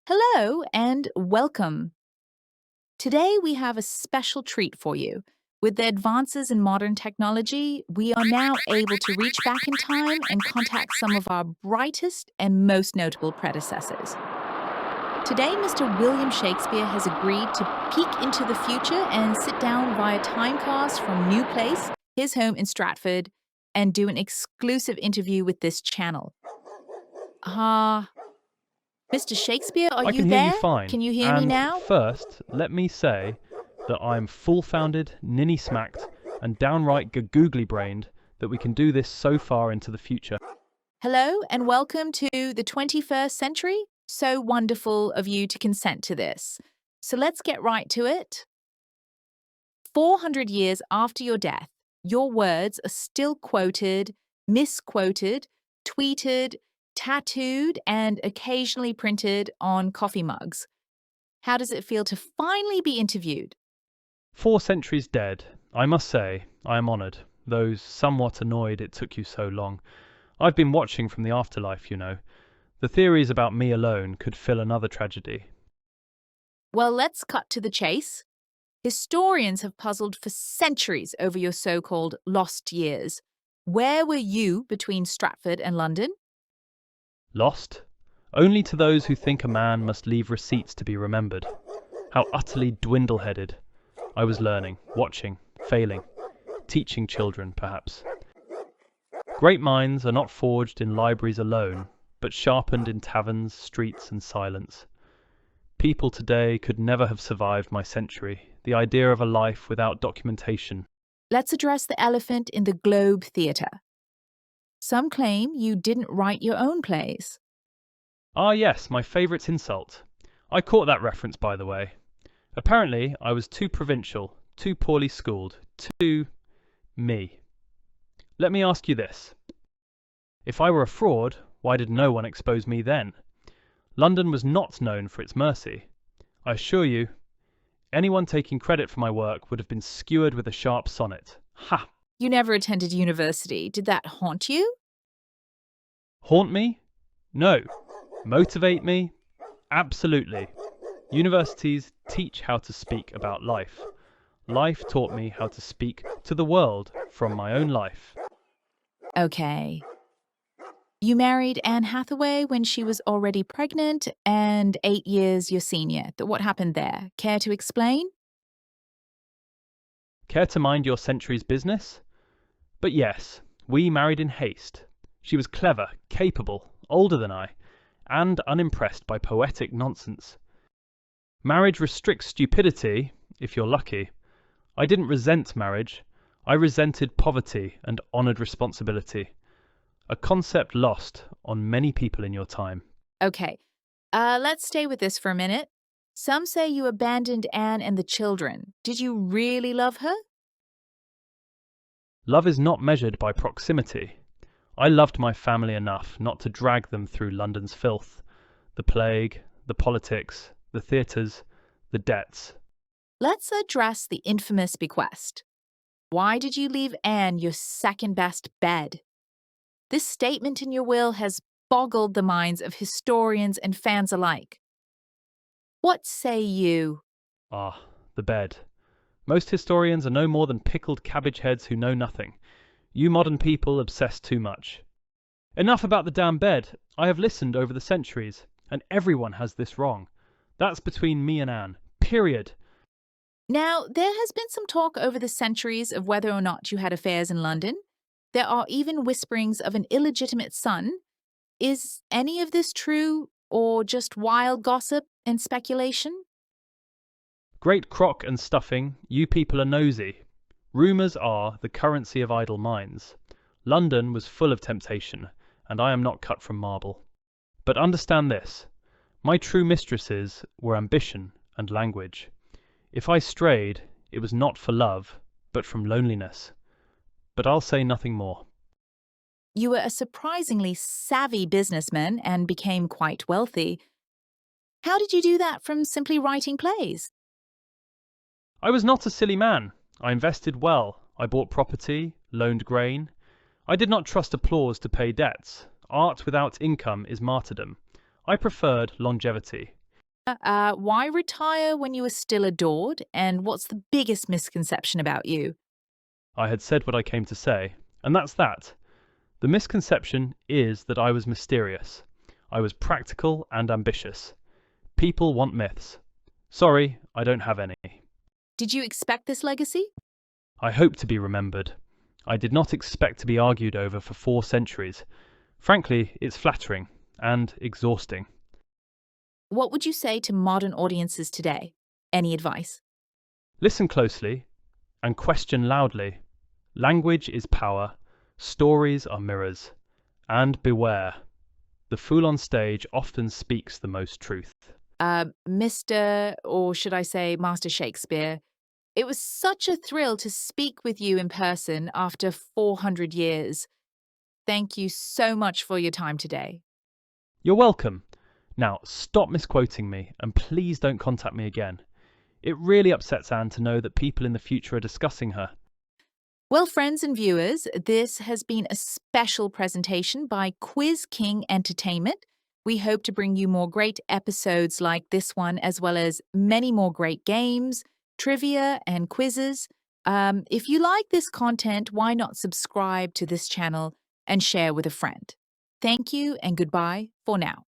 Hello and welcome. Today we have a special treat for you. With the advances in modern technology, we are now able to reach back in time and contact some of our brightest and most notable predecessors. Today, Mr. William Shakespeare has agreed to peek into the future and sit down via timecast from New Place, his home in Stratford, and do an exclusive interview with this channel. Mr. Shakespeare, are I you can hear you there? fine. Can you hear me And now? first, let me say that I'm full-founded, ninny-smacked, and downright googly-brained that we can do this so far into the future. Hello and welcome to the 21st century. So wonderful of you to consent to this. So let's get right to it. 400 years after your death, your words are still quoted, misquoted, tweeted, tattooed, and occasionally printed on coffee mugs. How does it feel to finally be interviewed? 4 centuries dead. I must say, I am honoured, though somewhat annoyed it took you so long. I've been watching from the afterlife, you know. The theories about me alone could fill another tragedy. Well, let's cut to the chase. Historians have puzzled for centuries over your so-called lost years. Where were you between Stratford and London? Lost? Only to those who think a man must leave receipts to be remembered. How utterly dwindle-headed. I was learning, watching, failing, teaching children, perhaps. Great minds are not forged in libraries alone, but sharpened in taverns, streets, and silence. People today could never have survived my century, the idea of a life without documentation. Let's address the elephant in the Globe Theatre. Some claim you didn't write your own plays. Ah yes, my favourite insult. I caught that reference, by the way. Apparently, I was too provincial, too poorly schooled, too me. Let me ask you this. If I were a fraud, why did no one expose me then? London was not known for its mercy. I assure you, anyone taking credit for my work would have been skewered with a sharp sonnet. Ha! You never attended university. Did that haunt you? Haunt me? No. Motivate me? Absolutely. Universities teach how to speak about life. Life taught me how to speak to the world from my own life. Okay. You married Anne Hathaway when she was already pregnant and 8 years your senior. What happened there? Care to explain? Care to mind your century's business? But yes, we married in haste. She was clever, capable, older than I, and unimpressed by poetic nonsense. Marriage restricts stupidity, if you're lucky. I didn't resent marriage. I resented poverty and honoured responsibility. A concept lost on many people in your time. Okay. Let's stay with this for a minute. Some say you abandoned Anne and the children. Did you really love her? Love is not measured by proximity. I loved my family enough not to drag them through London's filth. The plague, the politics, the theatres, the debts. Let's address the infamous bequest. Why did you leave Anne your second-best bed? This statement in your will has boggled the minds of historians and fans alike. What say you? Ah, the bed. Most historians are no more than pickled cabbage heads who know nothing. You modern people obsess too much. Enough about the damn bed. I have listened over the centuries, and everyone has this wrong. That's between me and Anne. Period. Now, there has been some talk over the centuries of whether or not you had affairs in London. There are even whisperings of an illegitimate son. Is any of this true, or just wild gossip and speculation? Great crock and stuffing, you people are nosy. Rumours are the currency of idle minds. London was full of temptation, and I am not cut from marble. But understand this, my true mistresses were ambition and language. If I strayed, it was not for love, but from loneliness. But I'll say nothing more. You were a surprisingly savvy businessman and became quite wealthy. How did you do that from simply writing plays? I was not a silly man. I invested well. I bought property, loaned grain. I did not trust applause to pay debts. Art without income is martyrdom. I preferred longevity. Why retire when you are still adored? And what's the biggest misconception about you? I had said what I came to say, and that's that. The misconception is that I was mysterious. I was practical and ambitious. People want myths. Sorry, I don't have any. Did you expect this legacy? I hope to be remembered. I did not expect to be argued over for 4 centuries. Frankly, it's flattering and exhausting. What would you say to modern audiences today? Any advice? Listen closely and question loudly. Language is power, stories are mirrors. And beware, the fool on stage often speaks the most truth. Mr. or should I say Master Shakespeare, it was such a thrill to speak with you in person after 400 years. Thank you so much for your time today. You're welcome. Now, stop misquoting me and please don't contact me again. It really upsets Anne to know that people in the future are discussing her. Well, friends and viewers, this has been a special presentation by Quiz King Entertainment. We hope to bring you more great episodes like this one, as well as many more great games, trivia, and quizzes. If you like this content, why not subscribe to this channel and share with a friend? Thank you and goodbye for now.